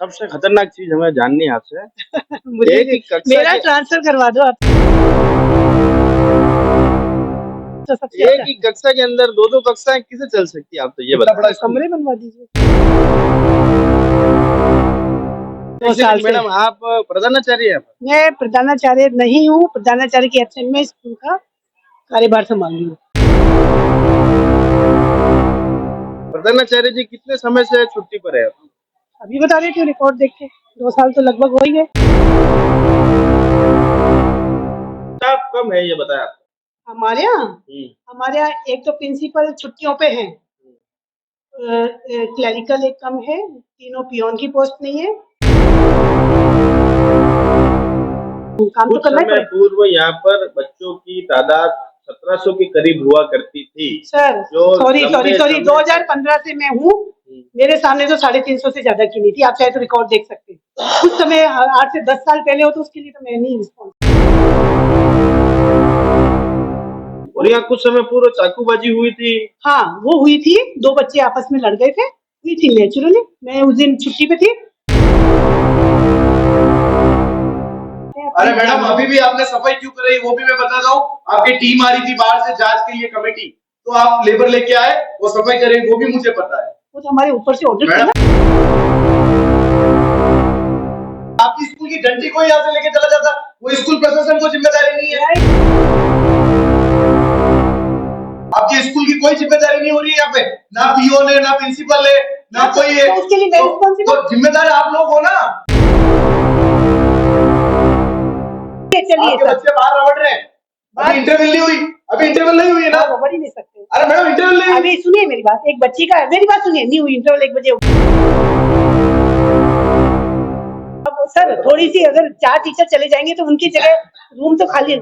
सबसे खतरनाक चीज हमें जाननी है आपसे। मुझे एक ही कक्षा मेरा के ट्रांसफर करवा दो आप तो सबसे एक अच्छा ही कक्षा के अंदर दो दो कक्षाएं किसे चल सकती है, आप तो ये इतना बताओ। बड़ा कमरे बनवा दीजिए 2 साल से। मैडम आप प्रधानाचार्य हैं? मैं प्रधानाचार्य नहीं हूँ, प्रधानाचार्य की एब्सेंट में स्कूल का कार्यभार संभाल रही हूँ। प्रधानाचार्य जी कितने समय से छुट्टी पर है? अभी बता रही थी रिकॉर्ड देख के 2 साल तो लगभग हो ही गए। स्टाफ कम है ये बताया आपको? हमारे यहाँ एक तो प्रिंसिपल छुट्टियों पे है, क्लरिकल एक कम है, तीनों पियोन की पोस्ट नहीं है। काम तो कुछ करना ही समय पड़ेगा पूर्व यहाँ पर बच्चों की तादाद 1700 के करीब हुआ करती थी। सर। जो सॉरी लंबे समय 2015 से मैं हूँ। मेरे सामने तो 350 से ज्यादा की नहीं थी, आप चाहे तो रिकॉर्ड देख सकते हैं। उस समय 8 से 10 साल पहले हो तो उसके लिए तो मैं नहीं रिस्पॉन्स। और यहाँ कुछ समय पूर्व चाकूबाजी हुई थी। हाँ वो हुई थी, 2 बच्चे आपस में लड़ गए थे, हुई थी नेचुरली। मैं उस दिन छुट्टी पे थी। अरे मैडम अभी भी आपने सफाई क्यों कर रही वो भी मैं बता रहा हूँ। आपकी टीम आ रही थी बाहर से जांच के लिए कमेटी, तो आप लेबर लेके आए वो सफाई करें वो भी मुझे पता है। वो तो हमारे ऊपर से ऑर्डर था ना। आपकी स्कूल की घंटी को यहाँ से लेके चला जाता, वो स्कूल प्रशासन को जिम्मेदारी नहीं है। आपकी स्कूल की कोई जिम्मेदारी नहीं हो रही है यहाँ पे, ना पीओ है ना प्रिंसिपल है ना कोई है। उसके लिए मैं रिस्पॉन्सिबल। तो जिम्मेदार आप लोग हो ना। चलिए आपके बच्चे बाहर रगड़ रहे हैं, अभी इंटरवल नहीं हुई, अभी इंटरवल नहीं हुई है ना। रगड़ ही नहीं सकते। अरे मैडम इंटरवल नहीं हुई। अभी सुनिए मेरी बात, एक बच्ची का मेरी बात सुनिए, नहीं हुई इंटरवल 1 बजे। अब सर थोड़ी सी अगर 4 टीचर चले जाएंगे तो उनकी जगह रूम तो खाली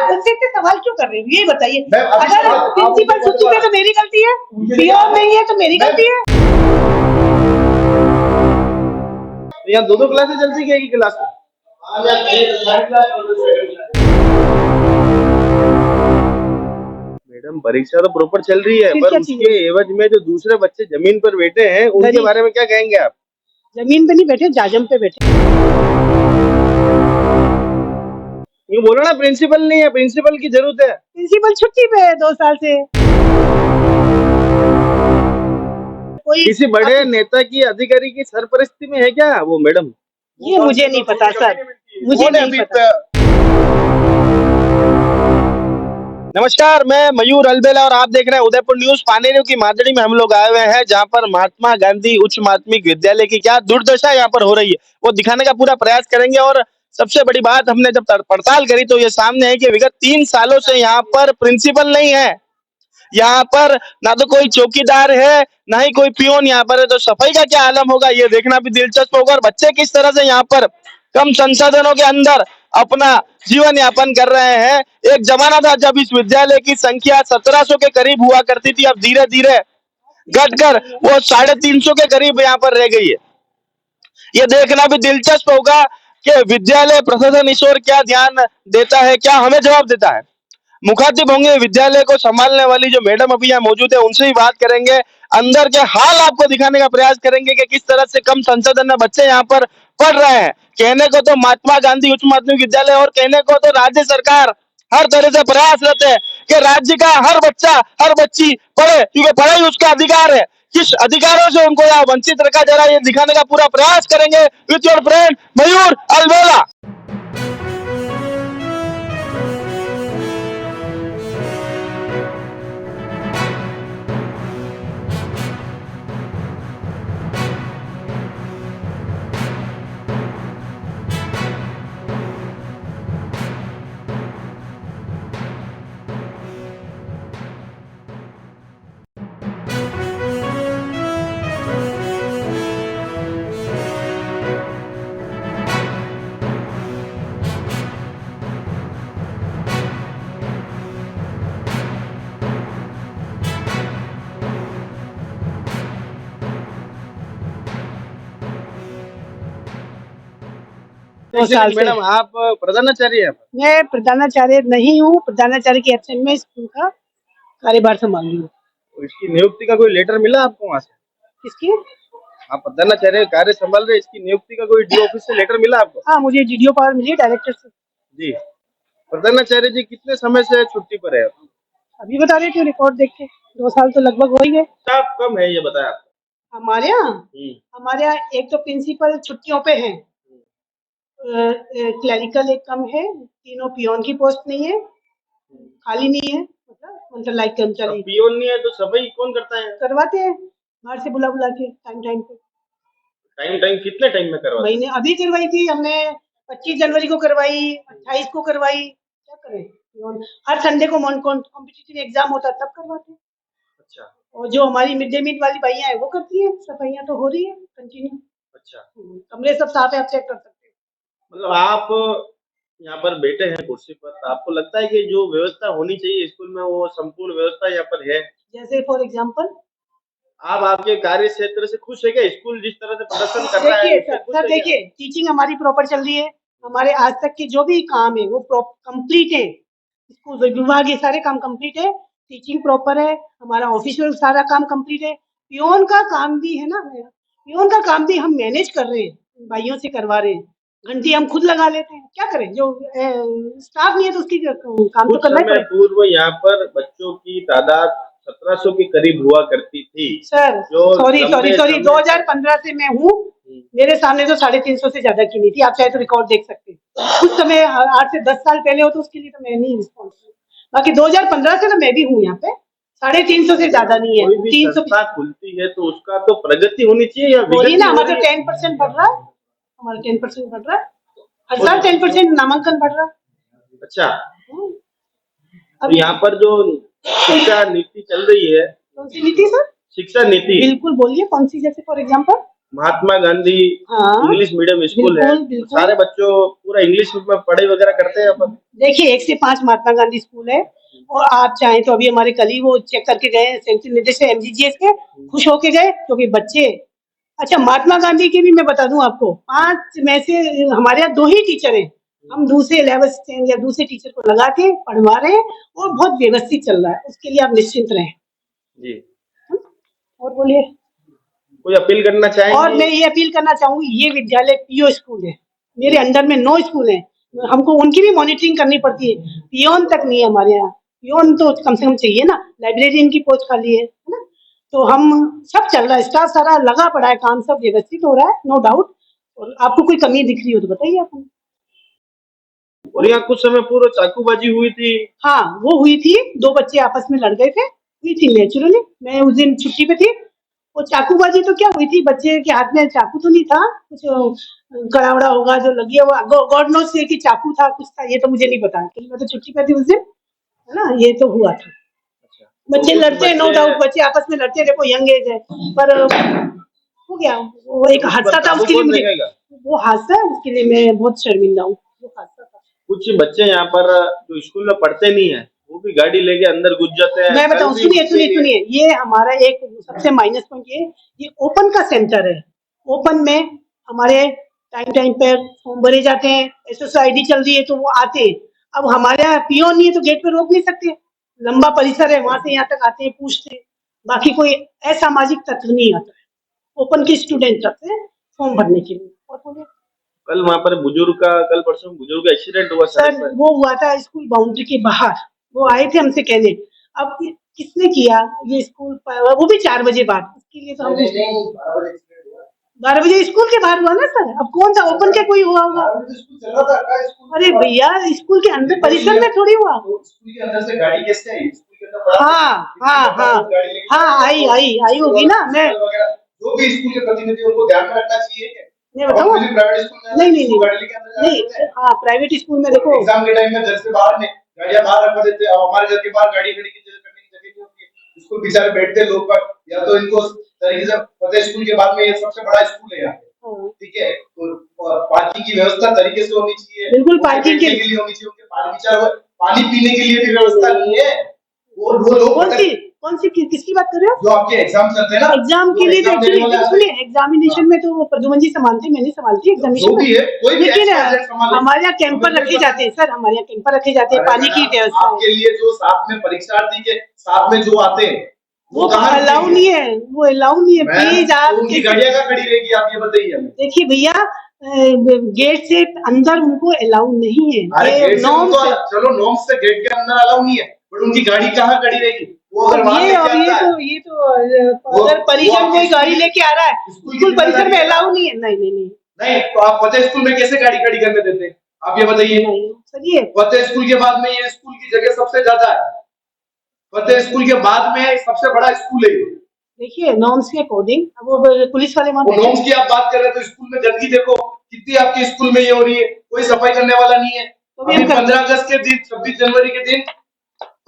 उनसे इतने सवाल क्यों कर रहे हो ये बताइए। अगर प्रिंसिपल छुट्टी पे तो मेरी गलती है, पीओ नहीं है तो मेरी गलती है। यहाँ दो दो क्लासें चलती है, एक ही क्लास में? मैडम परीक्षा तो प्रॉपर चल रही है, पर उसके एवज में जो दूसरे बच्चे जमीन पर बैठे हैं उनके बारे में क्या कहेंगे आप? जमीन पे नहीं बैठे, जाजम पे बैठे। ये बोलो ना प्रिंसिपल नहीं है, प्रिंसिपल की जरूरत है। प्रिंसिपल छुट्टी पे है 2 साल से। किसी बड़े नेता की अधिकारी की सरपरस्ती में है क्या वो मैडम? ये मुझे नहीं पता सर, मुझे नहीं पता। नमस्कार, मैं मयूर अलबेला और आप देख रहे हैं उदयपुर न्यूज। पानेरू की मादड़ी में हम लोग आए हुए हैं, जहां पर महात्मा गांधी उच्च माध्यमिक विद्यालय की क्या दुर्दशा यहाँ पर हो रही है वो दिखाने का पूरा प्रयास करेंगे। और सबसे बड़ी बात, हमने जब पड़ताल करी तो ये सामने है कि विगत 3 सालों से यहाँ पर प्रिंसिपल नहीं है। यहाँ पर ना तो कोई चौकीदार है ना ही कोई पियोन यहाँ पर है, तो सफाई का क्या आलम होगा ये देखना भी दिलचस्प होगा। और बच्चे किस तरह से यहाँ पर कम संसाधनों के अंदर अपना जीवन यापन कर रहे हैं। एक जमाना था जब इस विद्यालय की संख्या 1700 के करीब हुआ करती थी, अब धीरे धीरे घटकर वो 350 के करीब यहाँ पर रह गई है। ये देखना भी दिलचस्प होगा कि विद्यालय प्रशासन इस ओर क्या ध्यान देता है, क्या हमें जवाब देता है। मुखातिब होंगे विद्यालय को संभालने वाली जो मैडम अभी यहाँ मौजूद है, उनसे भी बात करेंगे, अंदर के हाल आपको दिखाने का प्रयास करेंगे कि किस तरह से कम संसाधन में बच्चे यहाँ पर पढ़ रहे हैं। कहने को तो महात्मा गांधी उच्च माध्यमिक विद्यालय और कहने को तो राज्य सरकार हर तरह से प्रयासरत है कि राज्य का हर बच्चा हर बच्ची पढ़े, क्योंकि पढ़ाई उसका अधिकार है। किस अधिकारों से उनको यहाँ वंचित रखा जा रहा है ये दिखाने का पूरा प्रयास करेंगे with your friend Mayur Albela. Madam आप प्रधानाचार्य हैं? मैं प्रधानाचार्य नहीं हूँ, प्रधानाचार्य की एब्सेंट में स्कूल का कार्यभार संभाल रही हूँ। इसकी नियुक्ति का कोई लेटर मिला आपको वहां से? किसकी? आप प्रधानाचार्य कार्य संभाल रहे, इसकी नियुक्ति का कोई डी ऑफिस से लेटर मिला आपको? हाँ, मुझे डीडीओ पावर मिली है डायरेक्टर से। जी। प्रधानाचार्य जी कितने समय से छुट्टी पर है? अभी बता रहे थे रिकॉर्ड देख के, 2 साल तो लगभग हो ही गए। स्टाफ कम है ये बताया आपने। हमारे यहाँ एक तो प्रिंसिपल छुट्टियों पे है, क्लरिकल एक कम है, तीनों पियोन की पोस्ट नहीं है, खाली नहीं है, मतलब लाइक अब कर्मचारी पियोन नहीं है तो सफाई कौन करता है? करवाते हैं बाहर से बुला बुला के टाइम टाइम पे। टाइम कितने टाइम में करवाते हैं? महीने अभी करवाई थी हमने, 25 जनवरी को करवाई, 28 को करवाई। क्या करें, पियोन हर संडे को कॉम्पिटिटिव एग्जाम होता है तब करवाते हैं। अच्छा और जो हमारी मिड डे मील वाली भैया है वो करती है, सफाइयाँ तो हो रही है कंटिन्यू। अच्छा, कमरे सब साफ है, आप चेक कर सकते हैं। मतलब आप यहाँ पर बैठे हैं कुर्सी पर, तो आपको लगता है कि जो व्यवस्था होनी चाहिए स्कूल में वो संपूर्ण व्यवस्था यहाँ पर है? जैसे फॉर एग्जाम्पल, आप आपके कार्य क्षेत्र से खुश है क्या? स्कूल जिस तरह से प्रदर्शन कर रहा है देखिए उससे खुश सर है क्या? देखिए, टीचिंग हमारी प्रॉपर चल रही है। हमारे आज तक के जो भी काम है वो कंप्लीट है। स्कूल विभाग ये सारे काम कंप्लीट है, टीचिंग प्रॉपर है, हमारा ऑफिशियल सारा काम कंप्लीट है। पियोन का काम भी है ना, पियोन का काम भी हम मैनेज कर रहे हैं, भाइयों से करवा रहे हैं। घंटी हम खुद लगा लेते हैं, क्या करें, जो स्टाफ नहीं है तो उसकी काम तो कुछ करना ही समय पड़ेगा। पूर्व यहाँ पर बच्चों की तादाद 1700 के करीब हुआ करती थी। सर जो सॉरी लंबे समय 2015 से मैं हूँ। मेरे सामने तो 350 से ज्यादा की नहीं थी, आप चाहे तो रिकॉर्ड देख सकते हैं। कुछ समय 8 से 10 साल पहले हो तो उसके लिए तो मैं नहीं रिस्पॉन्सिबल, बाकी 2015 से तो मैं भी हूँ यहाँ पे। 350 से ज्यादा नहीं है, कोई भी 300 संस्था खुलती है तो उसका तो प्रगति होनी चाहिए या हो रही विगति ना। हो हमारा रही तो है? 10% बढ़ रहा है, हमारा 10% बढ़ रहा है, हर साल 10% नामांकन बढ़ रहा है। अच्छा, हम्म, तो अब यहाँ पर जो शिक्षा नीति चल रही है, कौन सी नीति सर? शिक्षा नीति बिल्कुल बोलिए, कौन सी, जैसे फॉर एग्जाम्पल? महात्मा गांधी हाँ, इंग्लिश मीडियम स्कूल है, बिल्कुल बिल्कुल। सारे बच्चों पूरा इंग्लिश में पढ़ाई वगैरह करते हैं अपन। देखिए 1 से 5 महात्मा गांधी स्कूल है, और आप चाहें तो अभी हमारे कल ही वो चेक करके गए सेंट्रल निर्देशक एमजीजीएस के, खुश होके गए क्योंकि बच्चे। अच्छा, महात्मा गांधी की भी मैं बता दूं आपको, 5 में से हमारे यहाँ 2 ही टीचर हैं। हम दूसरे लेवल या दूसरे टीचर को लगा के पढ़वा रहे हैं और बहुत व्यवस्थित चल रहा है, उसके लिए आप निश्चिंत रहें। जी, और बोलिए। कोई अपील करना और चाहेंगे? मैं ये अपील करना चाहूंगी, ये विद्यालय पीओ स्कूल है, मेरे अंडर में 9 स्कूल हैं, हमको उनकी भी मॉनिटरिंग करनी पड़ती है। पियोन तक नहीं है हमारे यहाँ, पियोन तो कम से कम चाहिए ना, लाइब्रेरियन की पोस्ट खाली है ना। तो हम सब चल रहा है, स्टाफ सारा लगा पड़ा है, काम सब व्यवस्थित हो रहा है, नो डाउट। और आपको कोई कमी दिख रही हो तो बताइए आप। और यहाँ कुछ समय पूर्व चाकूबाजी हुई थी। हाँ, वो हुई थी, 2 बच्चे आपस में लड़ गए थे, हुई थी नेचुरली। मैं उस दिन छुट्टी पे थी। वो चाकूबाजी तो क्या हुई थी, बच्चे के हाथ में चाकू तो नहीं था, कुछ कड़ावड़ा होगा जो लगी है, वो गॉड नोस से कि चाकू था, कुछ था, ये तो मुझे नहीं पता, क्योंकि मैं तो छुट्टी पे थी उस दिन, है ना। ये तो हुआ था। बच्चे कुछ लड़ते हैं, नो बच्चे- डाउट, बच्चे आपस में लड़ते हैं, देखो यंग एज है, पर हो गया। वो एक उस पर हादसा था, काबू उसके लिए कौन मुझे, देखेगा? वो हादसा है, उसके लिए मैं बहुत शर्मिंदा हूँ, वो हादसा था। कुछ बच्चे यहाँ पर जो स्कूल में पढ़ते नहीं है वो भी गाड़ी लेके अंदर घुस जाते हैं। मैं बताऊं, कल भी सुनिए उसके सुनिए लिए- सुनिए, ये हमारा एक सबसे माइनस पॉइंट ये ओपन का सेंटर है। ओपन में हमारे टाइम टाइम पर फॉर्म भरे जाते हैं, एसएसआईडी चल रही है तो वो आते हैं। अब हमारे यहाँ पीओ नहीं है तो गेट पे रोक नहीं सकते, लंबा परिसर है, वहां से यहाँ तक आते हैं, पूछते हैं। बाकी कोई असामाजिक तत्व नहीं आता है, ओपन के स्टूडेंट आते हैं फॉर्म भरने के लिए। और बोलिए। कल वहां पर कल परसों बुजुर्ग का एक्सीडेंट हुआ सड़क सर पर। वो हुआ था स्कूल बाउंड्री के बाहर, वो आए थे हमसे कहने। अब किसने किया ये स्कूल वो भी 4 बजे बाद, उसके लिए तो हम 12 बजे स्कूल के बाहर हुआ ना सर। अब कौन सा ओपन के कोई हुआ होगा? अरे भैया, स्कूल के अंदर परिसर में थोड़ी हुआ। स्कूल के अंदर से गाड़ी कैसे आई? स्कूल के अंदर पड़ा हाँ हाँ हाँ हाँ, आई होगी ना। मैं जो भी स्कूल के प्रतिनिधि उनको ध्यान में रखना चाहिए। मैं बताऊँ, प्राइवेट स्कूल में नहीं गाड़ी लेके अंदर जाने देते हैं। हाँ, प्राइवेट स्कूल में देखो, एग्जाम के टाइम में घर से बाहर में गाड़ियां बाहर रखवा देते हैं, और हमारे घर के बाहर गाड़ी खड़ी करने की जगह नहीं होती है। स्कूल बेचारे बैठते लोग पर, या तो इनको तरीके से पता है स्कूल के बाद में ये सबसे बड़ा स्कूल है यहाँ पे, ठीक है। तो पार्किंग की व्यवस्था तरीके से होनी चाहिए, बिल्कुल पार्किंग के लिए होनी चाहिए। पानी पीने के लिए भी व्यवस्था नहीं है। वो लोग कौन सी किसकी बात कर रहे हो? जो आपके एग्जाम चलते हैं ना, एग्जाम के लिए तो एक्चुअली सुनिए, एग्जामिनेशन में तो वो प्रद्युमन जी संभालते, मैं नहीं संभालती एग्जामिनेशन में। लेकिन हमारे यहाँ कैंपर रखे जाते हैं सर, हमारे यहाँ कैंपर रखे जाते हैं, पानी की व्यवस्था आपके लिए जो साथ में परीक्षार्थी के साथ में जो आते हैं वो कहाँ अलाउ रुकेगी? नहीं है, वो अलाउ नहीं है। मैम, प्लीज तो आप उनकी गाड़ियां कहाँ खड़ी रहेगी, आप ये बताइए हमें। देखिए भैया, गेट से अंदर उनको अलाउ नहीं है। अरे ये गेट से नॉर्म्स उनको है। चलो नॉर्म्स से गेट के अंदर अलाउ नहीं है, बट उनकी गाड़ी कहाँ खड़ी रहेगी? वो अगर वहां लेके आता है अगर परिजन आपकी कोई गाड़ी स्कूल- लेके आ रहा है स्कूल की स्कूल परिसर में जिम्मेदारी है ना। अलाउ नहीं है। नहीं नहीं नहीं नहीं तो आप फतेह स्कूल में कैसे गाड़ी खड़ी करने देते हैं? आप ये बताइए। नहीं सर, ये फतेह स्कूल के बाद में ये स्कूल की जगह सबसे ज्यादा है, फतेह स्कूल के बाद में सबसे बड़ा स्कूल है ये। देखिए नॉर्म्स के अकॉर्डिंग वो पुलिस वाले वहाँ वो बैठे नॉर्म्स की आप बात कर रहे हैं तो स्कूल में गंदगी देखो कितनी आपके स्कूल में ये हो रही है, कोई सफाई करने वाला नहीं है। भी अभी हम कर- 15 अगस्त के दिन, 26 जनवरी के दिन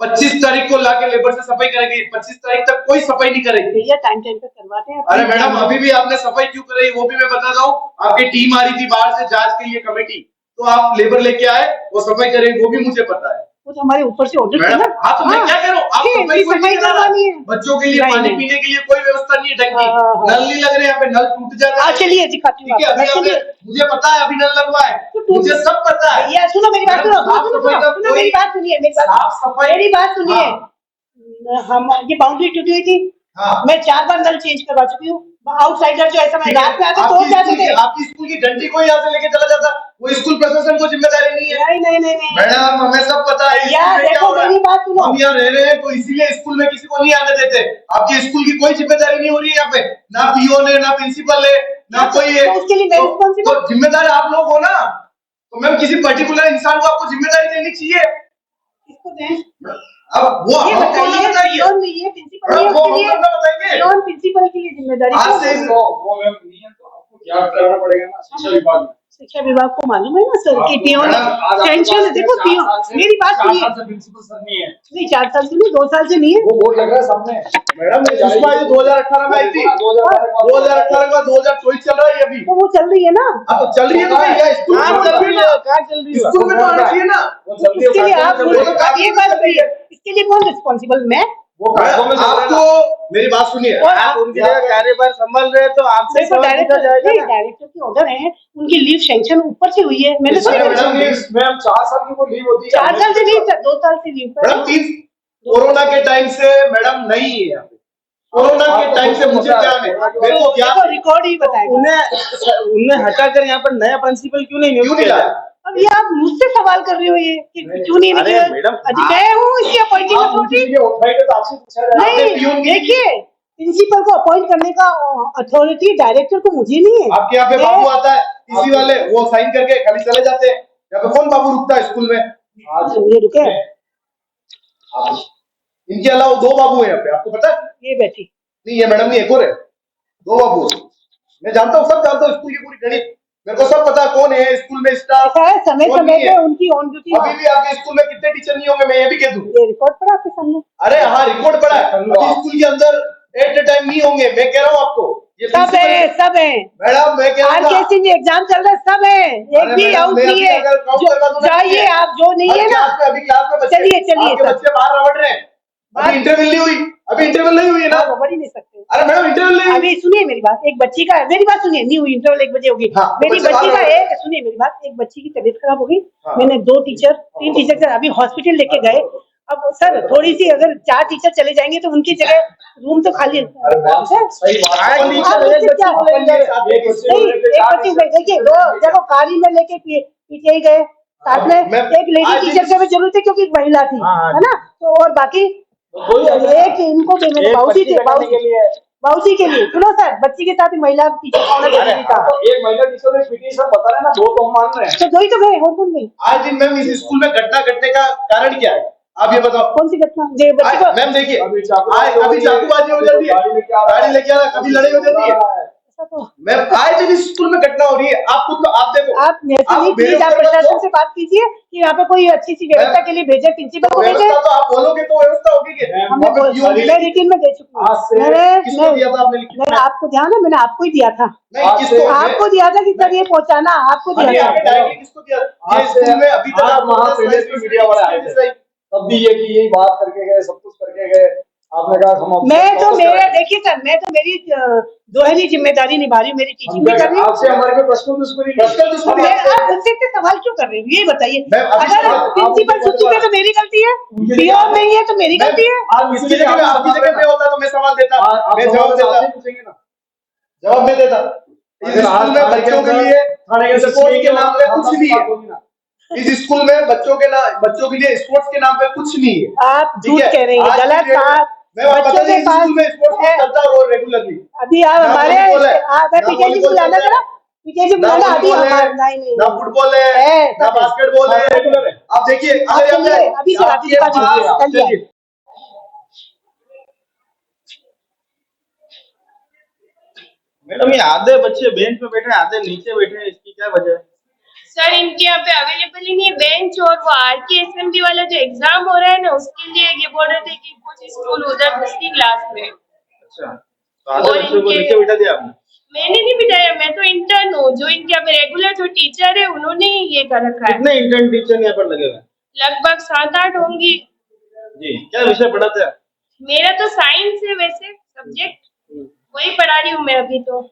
25 तारीख को लाके लेबर से सफाई करेगी, 25 तारीख तक कोई सफाई नहीं करेगी। भैया टाइम टाइम पे करवाते हैं। अरे मैडम अभी भी आपने सफाई क्यों कराई वो भी मैं बता रहा हूँ। आपकी टीम आ रही थी बाहर से जांच के लिए कमेटी, तो आप लेबर लेके आए वो सफाई करें वो भी मुझे पता है। वो तो हमारे ऊपर से ऑर्डर मैडम हाँ तो मैं क्या करूँ, आप सफाई कोई नहीं करा रहा। करवानी है। बच्चों के लिए नहीं, पानी नहीं। पीने के लिए कोई व्यवस्था नहीं है ढंग की, हाँ, हाँ। नल नहीं लग रहे, यहाँ पे नल टूट जाता है। चलिए दिखाती हूँ ठीक है आपको। अभी चलिए। आपने मुझे पता है अभी नल लगवा है, तो मुझे सब पता है। भैया सुनो मेरी बात, मैडम, सुनो साफ सफाई का सुनो मेरी कोई- बात सुनिए, साफ सफाई- मेरी बात सुनिए। हाँ। हम ये बाउंड्री टूटी हुई थी, हाँ। मैं 4 बार नल चेंज करवा चुकी हूँ। आउटसाइडर जो ऐसा मैं रात में आते तो जाते थे। आपकी स्कूल की घंटी को यहाँ से लेके चला जाता, वो स्कूल प्रशासन को जिम्मेदारी नहीं है। नहीं मैडम हमें सब पता है यार, स्कूल में क्या देखो, हो रहा है। मेरी बात सुनो। हम यहाँ रह रहे हैं तो इसीलिए स्कूल में किसी को नहीं आने देते। आपकी स्कूल की कोई जिम्मेदारी नहीं हो रही है यहाँ पे, ना पीओ है ना प्रिंसिपल है ना कोई है। तो उसके लिए मैं तो responsible? जिम्मेदार आप लोग हो ना, तो मैम किसी पर्टिकुलर इंसान को आपको जिम्मेदारी देनी चाहिए। किसको दें? अब वो ये हमको ना बताइए, ये प्रिंसिपल मैडम, वो के लिए, हमको ना बताएंगे। नॉन प्रिंसिपल के लिए जिम्मेदारी आज से वो मैम नहीं है तो आपको क्या करना पड़ेगा ना शिक्षा विभाग में। शिक्षा विभाग को मालूम है ना सर कि आपको- पियोन मैडम, आज आपके टेंशन पास है। देखो 4 पियोन, साल से- मेरी बात 4 सुनिए। साल से प्रिंसिपल सर नहीं है, नहीं 4 साल से नहीं, 2 साल से नहीं है। वो बोर्ड लग रहा है सामने। मैडम सुषमा जी 2018 में आई थी, 2018 का 2024 चल रहा है अभी। तो वो चल रही है ना। अब तो चल रही है तो भैया स्कूल में तो आना चाहिए ना, स्कूल में तो आना चाहिए ना। वो जल्दी इसके लिए आप वो तो काफी ये बात बताइए, इसके लिए कौन रिस्पॉन्सिबल? मैं। वो कागजों में चल रहा है ना। आपको मेरी बात सुनिए, और आप उनकी जगह कार्यभार संभाल रहे हैं तो आपसे देखो सवाल पूछा डायरेक्टर जाएगा नहीं, ना। डायरेक्टर की ऑर्डर है, उनकी लीव सैंक्शन ऊपर से हुई है। मैंने थोड़ी मैडम, करी। मैम 4 साल की वो लीव होती है। 4 साल से नहीं, 2 साल से लीव पर। मैडम 3 कोरोना के टाइम से मैडम नहीं है यहाँ पे। कोरोना के टाइम से मुझे क्या है, मेरे को क्या देखो रिकॉर्ड ही बताएगा। उन्हें हटाकर यहाँ पर नया प्रिंसिपल क्यों नहीं क्यों नियुक्त नहीं किया? लाया? अब ये आप मुझसे सवाल कर रहे हो ये कि क्यों नहीं अरे निकला? मैडम, मैं हूँ इसकी अपॉइंटिंग आप उनकी अथॉरिटी। लिए ऑथराइज है तो आपसे पूछा जाए। आपने नहीं पियून की- देखिए, प्रिंसिपल को अपॉइंट करने का अथॉरिटी डायरेक्टर को मुझे नहीं है। आपके यहाँ पे मैं- बाबू आता है इसी वाले, वो साइन करके खाली चले जाते हैं। यहाँ पे कौन बाबू रुकता है स्कूल में? आज ये रुके, आप- इनके अलावा 2 बाबू हैं यहाँ पे, आपको पता है? ये बैठी। नहीं ये मैडम नहीं, एक और है, 2 बाबू। मैं जानता हूँ, सब जानता हूँ स्कूल की पूरी गणित, मेरे को सब पता कौन है स्कूल में स्टाफ। ऐसा है समय कौन समय नहीं पे है। उनकी ऑन ड्यूटी। अभी भी आपके स्कूल में कितने टीचर नहीं होंगे मैं ये भी कह दूं। ये रिकॉर्ड पड़ा आपके सामने। अरे हाँ रिकॉर्ड पड़ा है, अभी स्कूल के अंदर एट द टाइम नहीं होंगे, मैं कह रहा हूँ आपको। ये सब है, principal- सब है। मैडम मैं कह रहा हूँ आरकेएससी में एग्जाम चल रहा है, सब है, एक अरे भी मैडम, आउट मैं नहीं अभी है। अगर काउंट करवा दूं ना, जाइए ठीक है। आप, जो नहीं है ना। अभी क्लास में बच्चे, चलिए, आपके सर। बच्चे बाहर रवड़ रहे हैं, अभी इंटरव्यू नहीं हुई, अभी इंटरव्यू नहीं हुई है ना। वो बढ़ ही नहीं सकते। अरे मैडम इंटरव्यू नहीं हुई। अभी सुनिए मेरी बात, एक बच्ची का, मेरी बात सुनिए, नहीं हुई इंटरवल 1 बजे होगी। हाँ, तो मेरी बच्चे बच्ची का बाहर है, सुनिए मेरी बात, एक बच्ची की तबीयत खराब हो गई। हाँ। मैंने 2 टीचर 3 टीचर से अभी हॉस्पिटल लेके गए। अब सर थोड़ी सी अगर 4 टीचर चले जाएंगे तो उनकी जगह रूम तो खाली है। अरे मैम, सर, सही बात है। आप मुझसे क्या अपन ये नहीं, एक बच्ची गई, देखिए 2 देखो गाड़ी में लेके पीटीआई गए साथ में। मैं- एक लेडी आज टीचर से जरूरत है क्योंकि एक महिला थी, हाँ, है ना। तो और बाकी एक इनको भी मैंने बाबूजी थे, बाबूजी के लिए सुनो सर, बच्ची के साथ ही महिला टीचर का होना जरूरी था। तो एक महिला टीचर ने पीटी सर बता रहे हैं ना, 2 तो हम मान रहे हैं। तो 2 ही तो गए, और कौन गई? आज दिन मैम इस स्कूल में घटना घटने का कारण क्या है, आप ये बताओ। कौन सी घटना? जे बच्ची को मैम देखिए, अभी चाकूबाजी अभी चाकूबाजी हो जाती है, गाड़ी लेके आ रहा है, कभी लड़ाई हो जाती है। ऐसा तो मैम आज दिन इस स्कूल में घटना हो रही है, आप खुद आप देखो। आप मेरे से नहीं, प्लीज आप प्रशासन से बात कीजिए कि यहाँ पे कोई अच्छी सी व्यवस्था के लिए भेजे, प्रिंसिपल को भेजे। व्यवस्था तो आप बोलोगे तो व्यवस्था होगी कि हमने वहाँ पे पियून की मैं रिटिन में दे चुकी आज हूँ। से किसको दिया था आपने लिखित में? मैंने आपको ध्यान है, मैंने आपको ही दिया था। नहीं किसको आपको दिया था कि सर ये पहुँचाना, आपको अभी दिया आगे था। डायरेक्टली किसको दिया? ये आज से स्कूल में अभी तक आज आप वहाँ पहले भी मीडिया वाले आए थे। तब भी ये कि यही बात करके गए, सब कुछ करके गए। आपने कहा हम आपको मैं तो वापस मेरे कराएंगे। देखिए सर, मैं तो मेरी दोहरी जिम्मेदारी निभा रही हूँ, मेरी टीचिंग हम भी कर रही हूँ। आपसे हमारे को प्रश्न दुश्मनी प्रश्न तो दुश्मनी मैं आपसे आप मुझसे इतने सवाल क्यों कर रहे हो, ये बताइए। मैम, अभी अगर आप प्रिंसिपल उनके सुन चुके बारे तो मेरी गलती है, उनके पीओ लिए नहीं है तो मेरी मैम, गलती है। आप इसकी जगह में आपकी जगह पे होता तो मैं सवाल देता, आप मैं जवाब सवाल देता, आपसे पूछेंगे ना। जवाब मैं देता। इस अगर स्कूल आज में थाने के बच्चों के अंदर लिए थाने के अंदर स्पोर्ट्स के नाम पे हम कुछ नहीं बात है। होगी ना। इस स्कूल में बच्चों के लिए स्पोर्ट्स के नाम पे कुछ नहीं है। आप ठीक झूठ है, कह रहे हैं, आज की गलत डेट में बात। मैं आप बच्चों बता के दें, इस पास स्कूल में स्पोर्ट्स है। चलता है और रेगुलरली। अभी आप ना हमारे वॉलीबॉल है, आप ना पीछे जी वॉलीबॉल बुलाना चलता जरा, है, पीछे जी ना बुलाना। अभी वॉलीबॉल है, हमारे नहीं ना फुटबॉल है, ना सब है। बास्केटबॉल है, रेगुलर है। आप देखिए, आप अगर यहाँ चलिए, अभी पे चलाती आपके दिखा दीजिए, पास चलिए। चलिए, मैडम ये आधे बच्चे बेंच पे बैठे हैं, आधे नीचे बैठे हैं, इसकी क्या वजह है? सर इनके यहाँ पे अवेलेबल ही नहीं है बेंच, और वो RKSMB वाला जो एग्जाम हो रहा है ना, उसके लिए ये बोल रहे थे कि कुछ स्टूल उधर दूसरी क्लास में। अच्छा, तो आधे और बच्चों को इनके नीचे बिठा दिया आपने? मैंने नहीं बिठाया, मैं तो इंटर्न हूँ। जो इनके यहाँ पे रेगुलर जो टीचर है उन्होंने ही ये कर रखा है। कितने इंटर्न टीचर यहाँ पर लगे हुए हैं? लगभग 7-8 होंगी। जी, क्या विषय पढ़ाते हैं? मेरा तो साइंस है वैसे सब्जेक्ट, वही पढ़ा रही हूँ मैं अभी तो।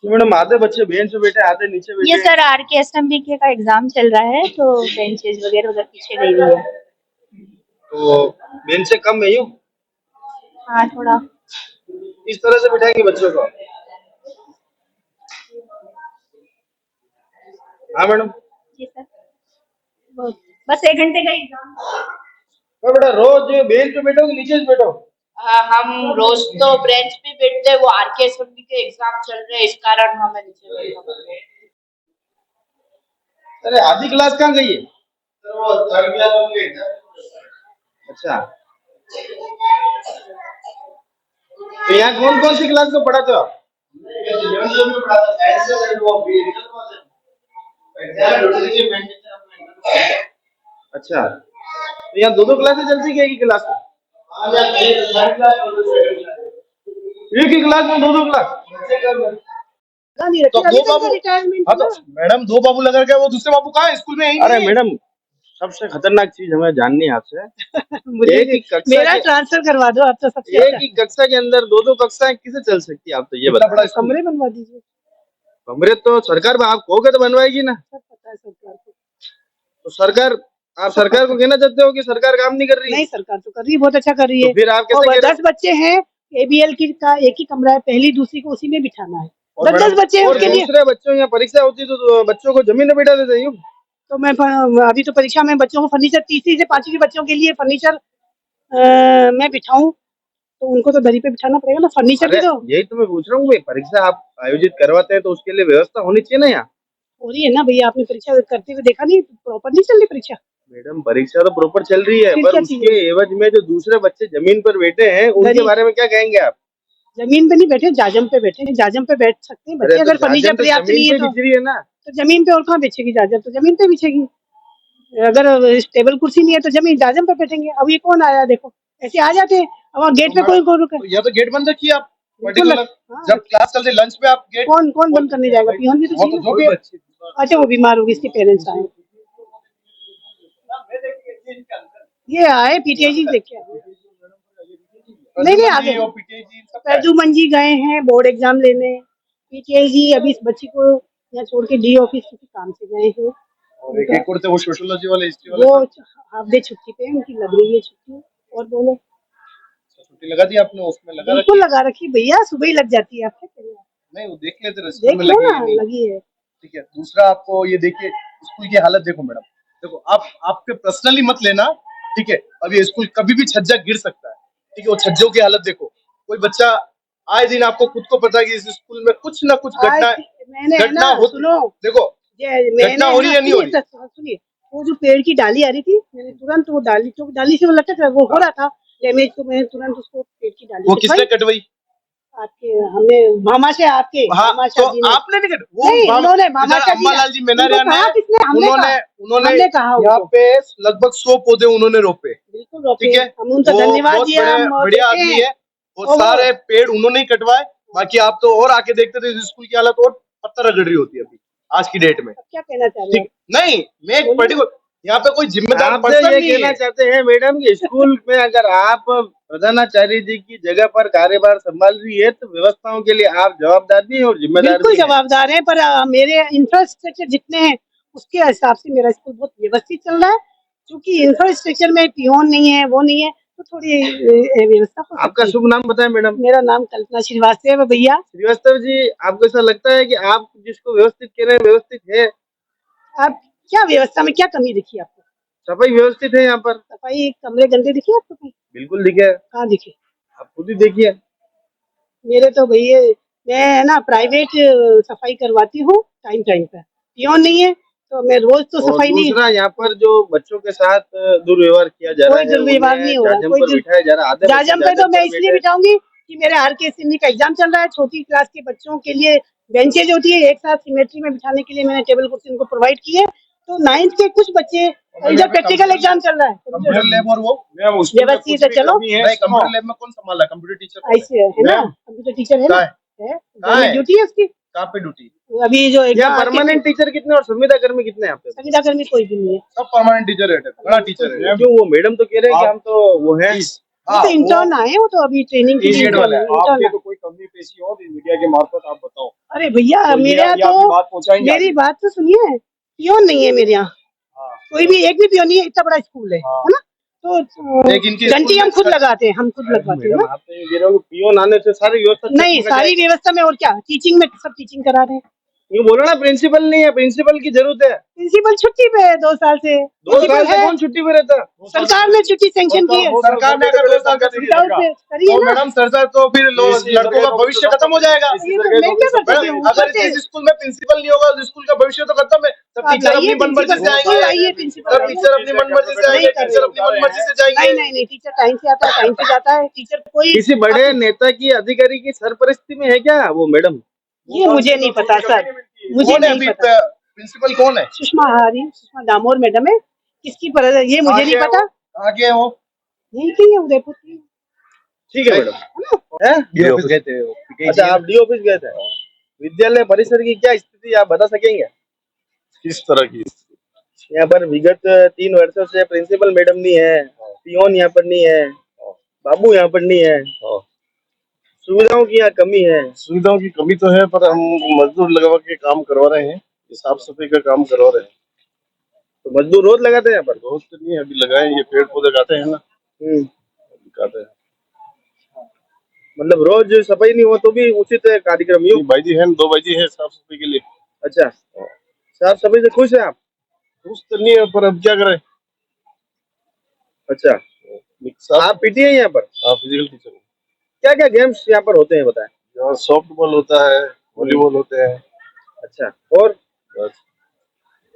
तो मैडम आधे बच्चे बेंच पे बैठे, आधे नीचे ये बैठे हैं। सर RKSMB का एग्जाम चल रहा है तो बेंचेज वगैरह उधर पीछे गई हुई है। तो बेंच से कम है यूं? हाँ थोड़ा। इस तरह से बिठाएंगे बच्चों को? हाँ मैडम। जी सर, बस 1 घंटे का एग्जाम। तो बेटा रोज बेंच पे बैठो कि नीचे से बैठो? हम रोज तो ब्रेंच पे बैठते हैं, वो RKSMB के एग्जाम चल रहे हैं इस कारण हमें नीचे बैठना पड़ता है। अरे आधी क्लास कहाँ गई है? सर वो थर्ड क्लास में गई था। अच्छा, तो यहाँ कौन कौन सी क्लास को पढ़ाते हो आप? मैं 11th में पढ़ा था, साइंस से, सर वो भी एग्जाम ड्यूटी के मेंटेन। अच्छा, तो यहाँ दो क्लासेस चलती है क्या एक ही क्लास में? हाँ, मैं थर्ड क्लास और सेकंड क्लास एक ही क्लास में दो क्लास? नहीं तो रखी, दो अभी तक बाबू, रिटायरमेंट हाँ तो मैडम दो बाबू लगा के वो दूसरे बाबू कहाँ है? स्कूल में यहीं अरे नहीं है। मैडम, सबसे खतरनाक चीज हमें जाननी है आपसे। मुझे एक ही कक्षा मेरा के ट्रांसफर करवा दो आप तो सबसे एक अच्छा। ही कक्षा के अंदर दो कक्षाएं किसे चल सकती है? आप तो ये इतना बताओ। बड़ा स्कूल। कमरे बनवा दीजिए। कमरे तो सरकार आप कहोगे तो बनवाएगी ना। सब पता है सरकार को। तो सरकार, आप सरकार को कहना चाहते हो कि सरकार काम नहीं कर रही है? नहीं, सरकार तो कर रही है, बहुत अच्छा कर रही तो है। फिर आप कैसे और कह रहे 10 बच्चे हैं, ABL की का एक ही कमरा है, पहली दूसरी को उसी में बिठाना है। और 10 मैडम, बच्चे हैं और उसके लिए। दूसरे बच्चों यहाँ परीक्षा होती तो बच्चों को जमीन में बैठा देते यूं? तो मैं अभी तो परीक्षा में बच्चों को फर्नीचर, तीसरी से पांचवी के बच्चों के लिए फर्नीचर मैं बिठाऊं तो उनको तो दरी पे बिठाना पड़ेगा ना, फर्नीचर अरे भी तो यही तो मैं पूछ रहा हूँ, परीक्षा आप आयोजित करवाते हैं तो उसके लिए व्यवस्था होनी चाहिए ना यहाँ। हो रही है ना भैया, आपने परीक्षा करते हुए देखा नहीं? प्रॉपर नहीं चल रही परीक्षा। मैडम परीक्षा तो प्रॉपर चल रही है, फिर पर क्या उसके चाहिए? एवज में जो दूसरे बच्चे जमीन पर बैठे हैं उनके दरी- बारे में क्या कहेंगे आप? जमीन पे नहीं बैठे, जाजम पे बैठे हैं। जाजम पे बैठ सकते हैं बच्चे, अरे तो अगर फर्नीचर जाजम तो पर्याप्त जमीन नहीं है पे बिछ रही है ना। तो जमीन पे और कहाँ बिछेगी जाजम? तो जमीन पे बिछेगी। अगर टेबल कुर्सी नहीं है तो जमीन जाजम पे बैठेंगे। अब ये कौन आया देखो, ऐसे आ जाते हैं। अब वहाँ गेट पे कौन रुका? तो या तो गेट बंद रखिए आप बिल्कुल। पर्टिकुलर, हाँ। जब क्लास चलती है लंच पे आप गेट कौन बंद करने जाएगा? पियोन भी तो वो तो चाहिए जो ना। भी अच्छा, वो बीमार होगी, इसके पेरेंट्स आए, ये आए PTI जी देख के आए। नहीं आगे और पीटीआई जी सब प्रद्युमन जी गए हैं बोर्ड एग्जाम लेने। PTI जी अभी इस बच्ची को यहाँ छोड़ के D ऑफिस किसी काम से गए हैं। और एक और थे वो सोशियोलॉजी वाले, हिस्ट्री वाले वो हाफ डे छुट्टी पे हैं, उनकी लग रही है छुट्टी। और बोलो। छुट्टी लगा दी आपने? उसमें लगा बिल्कुल रखी? लगा रखी भैया, सुबह ही लग जाती है। आपके नहीं, वो देख लेते रजिस्टर देख में लो लगी ना, है नहीं। लगी है। ठीक है, दूसरा आपको ये देखिए स्कूल की हालत देखो मैडम, देखो आप आपके पर्सनली मत लेना, ठीक है? अब ये स्कूल कभी भी छज्जा गिर सकता है, ठीक है? वो छज्जों की हालत देखो। कोई बच्चा आए दिन, आपको खुद को पता है कि इस स्कूल में कुछ ना कुछ घटना होती, सुनो, देखो घटना हो रही है या नहीं हो रही? सुनिए, वो जो पेड़ की डाली आ रही थी, मैंने तुरंत वो डाली से वो लटक रहा, वो हो रहा था डैमेज, तो मैंने तुरंत उसको पेड़ की डाली वो किसने कटवाई? आपके हमने भामाशाह, आपके हाँ, तो भामाशाह जी ने। आपने नहीं कट, वो नहीं, उन्होंने भामाशाह जी ने। अम्बालाल जी मेनारिया उनको कहा किसने? ने, हमने उन्होंने कहा यहाँ उनको। पे लगभग 100 पौधे उन्होंने रोपे, बिल्कुल रोपे। ठीक है? हम उनका वो धन्यवाद बहुत दिया, हम बढ़िया देते आदमी हैं। है, वो सारे पेड़ उन्होंने ही कटवाए, बाकी आप तो और आके देखते थे स्कूल की हालत और पत्थर रगड़ रही होती है अभी आज की डेट में। अब क्या कहना चाह रहे ठीक नहीं, मैं एक पर्टिकुलर यहाँ पे कोई जिम्मेदार आप पर्सन ये नहीं कहना है। चाहते हैं मैडम कि स्कूल में अगर आप प्रधानाचार्य जी की जगह पर कार्यभार संभाल रही है तो व्यवस्थाओं के लिए आप जवाबदार भी हैं और जिम्मेदार बिल्कुल भी हैं। जवाबदार है, पर मेरे इंफ्रास्ट्रक्चर जितने हैं उसके हिसाब से मेरा स्कूल बहुत व्यवस्थित चल रहा है। क्योंकि इंफ्रास्ट्रक्चर में पियोन नहीं है, वो नहीं है, तो थोड़ी व्यवस्था हो आपका सकती है। शुभ नाम बताएं मैडम। मेरा नाम कल्पना श्रीवास्तव है भैया। श्रीवास्तव जी, आपको ऐसा लगता है कि आप जिसको व्यवस्थित कह रहे हैं व्यवस्थित है? आप क्या व्यवस्था में क्या कमी दिखी आपको? सफाई व्यवस्थित है यहाँ पर? सफाई कमरे गंदे दिखे आपको कहीं? बिल्कुल दिखे। कहाँ दिखे? आप खुद ही देखिए। मेरे तो भैया, मैं है ना प्राइवेट सफाई करवाती हूँ टाइम टाइम पर। पियोन नहीं है तो मैं रोज तो और सफाई नहीं। दूसरा यहाँ पर जो बच्चों के साथ दुर्व्यवहार किया जा रहा कोई है, दुर्व्यवहार उन्हें नहीं हो रहा, जाजम कोई पर बिठाया जा रहा है। आधे बच्चे जाजम पे तो जाजम मैं पर इसलिए बैठे हैं। बिठाऊंगी कि मेरे RK का एग्जाम चल रहा है। छोटी क्लास के बच्चों के लिए बेंचेज होती है, एक साथ सिमेट्री में बिठाने के लिए मैंने टेबल कुर्सी उनको प्रोवाइड किए। तो 9th के कुछ बच्चे, जब प्रैक्टिकल एग्जाम चल रहा है कंप्यूटर लैब और वो मैम उसमें व्यवस्थित कुछ है, भी चलो। कमी है नहीं, कंप्यूटर लैब में कौन संभाला? कंप्यूटर टीचर कौन है? ऐसे है ना, कंप्यूटर टीचर है ना, कहाँ है कहाँ है? ड्यूटी है उसकी। कहाँ पे ड्यूटी? अभी जो यहाँ एग्जाम परमानेंट टीचर कितने और संविदा कर्मी कितने हैं आप पे? संविदा कर्मी कोई भी नहीं है। सब परमानेंट टीचर है, बड़ा टीचर है। क्यों, वो मैडम तो कह रहे हैं कि हम तो वो हैं। वो तो इंटर्न आए, वो तो अभी ट्रेनिंग के लिए Period वाला है। intern आपके आए। तो कोई कमी पेशी हो तो मीडिया के मार्फत आप बताओ। अरे भैया तो मेरे यहाँ ये आपकी बात तो पहुंचाएंगे मेरी आगे। बात तो सुनिए, पियोन नहीं है मेरे यहाँ। हाँ। कोई भी एक भी पियोन नहीं है, इतना बड़ा स्कूल है हाँ। ना। तो लेकिन इनके घंटी स्कूल हम में खुद खर्च- लगाते हैं, हम खुद लगवाते हैं मैडम ना। आप तो ये कह रहे हो कि पियोन आने से सारी व्यवस्था नहीं, चेक हो सारी जाएगी। व्यवस्था में और क्या, टीचिंग में सब टीचिंग करा रहे हैं। ये बोलो ना प्रिंसिपल नहीं है, प्रिंसिपल की जरूरत है। प्रिंसिपल छुट्टी पे है 2 साल से। 2 साल प्रिंसिपल से है, कौन छुट्टी पे रहता? सरकार ने छुट्टी सैंक्शन की है। सरकार ने अगर 2 साल का छुट्टी विदाउट पे करिए तो ना। मैडम सरकार तो फिर लड़कों का भविष्य खत्म हो जाएगा। ये तो मैं क्या कर सकती हूँ? अगर जिस स्कूल में प्रिंसिपल नहीं होगा उस स्कूल का भविष्य तो खत्म है। सब आप टीचर लाइए अपनी मनमर्जी से प्रिंसिपल, आएंगे, आइए प्रिंसिपल सब टीचर अपनी मनमर्जी से आएंगे, टीचर अपनी मनमर्जी से जाएंगे। नहीं, टीचर टाइम से आता है, टाइम से जाता है। टीचर कोई किसी बड़े नेता की अधिकारी की सरपरस्ती में है क्या वो मैडम? ये मुझे नहीं पता सर, मुझे कौन है नहीं अभी पता। प्रिंसिपल कौन है? सुषमा दामोर मैडम है। किसकी पर ये मुझे नहीं पता। आगे है वो? यही की है, उदयपुर की। ठीक है मैडम। हैं? डी ऑफिस गए थे वो। अच्छा, आप डी ऑफिस गए थे। विद्यालय परिसर की क्या स्थिति आप बता सकेंगे? किस तरह की? यहाँ पर विगत 3 वर्षों से प्रिंसिपल मैडम नहीं है, पियोन यहाँ पर नहीं है, बाबू यहाँ पर नहीं है, सुविधाओं की यहाँ कमी है। सुविधाओं की कमी तो है, पर हम मजदूर लगवा के काम करवा रहे हैं, साफ सफाई का काम करवा रहे हैं। तो मजदूर रोज लगाते हैं यहाँ पर? रोज तो नहीं, अभी लगाए, ये पेड़ पौधे काटे हैं ना, काटे हैं। मतलब रोज सफाई नहीं हो तो भी उचित कार्यक्रम यूं? भाई जी है, 2 भाई जी है साफ सफाई के लिए। अच्छा, साफ सफाई से खुश है आप? खुश तो नहीं है, पर अब क्या करें। अच्छा, आप पीटी है यहाँ पर? हाँ, फिजिकल टीचर हूँ। क्या क्या गेम्स यहाँ पर होते हैं बताएं? यहाँ सॉफ्ट बॉल होता है, वॉलीबॉल होते हैं। अच्छा, और बस।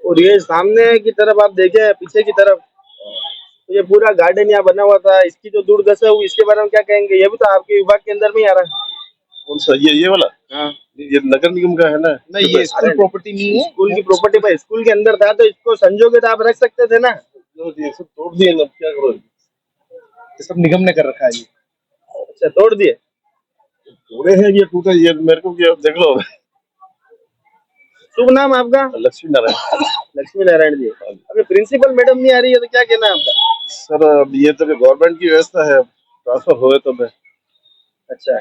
और ये सामने की तरफ आप देखें, पीछे की तरफ तो ये पूरा गार्डन यहाँ बना हुआ था, इसकी जो दुर्दशा हुई इसके बारे में क्या कहेंगे? ये भी तो आपके विभाग के अंदर में ही आ रहा है। कौन सा? ये वाला? हाँ, ये नगर निगम का है ना। नहीं, ये स्कूल प्रॉपर्टी नहीं है। स्कूल की प्रॉपर्टी पर स्कूल के अंदर था तो इसको संजोगे तो आप रख सकते थे ना। ये सब तोड़ दिए ना, क्या करो। ये सब निगम ने कर रखा है। ये अच्छा, तोड़ दिए? तोड़े हैं, ये टूटे, ये मेरे को क्या देख लो। शुभ नाम आपका? लक्ष्मी नारायण। लक्ष्मी नारायण जी। अभी प्रिंसिपल मैडम नहीं आ रही है तो क्या कहना है आपका? सर अब ये तो गवर्नमेंट की व्यवस्था है, ट्रांसफर होए तो मैं। अच्छा,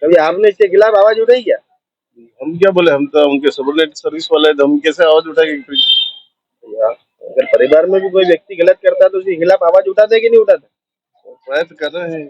कभी आपने इसके खिलाफ आवाज उठाई क्या? हम क्या बोले, हम तो उनके सबऑर्डिनेट सर्विस वाले हैं, तो हम कैसे आवाज उठाएंगे? अगर परिवार में भी कोई व्यक्ति गलत करता है तो उसके खिलाफ आवाज उठाते कि नहीं उठाते? प्रयत्न कर रहे हैं।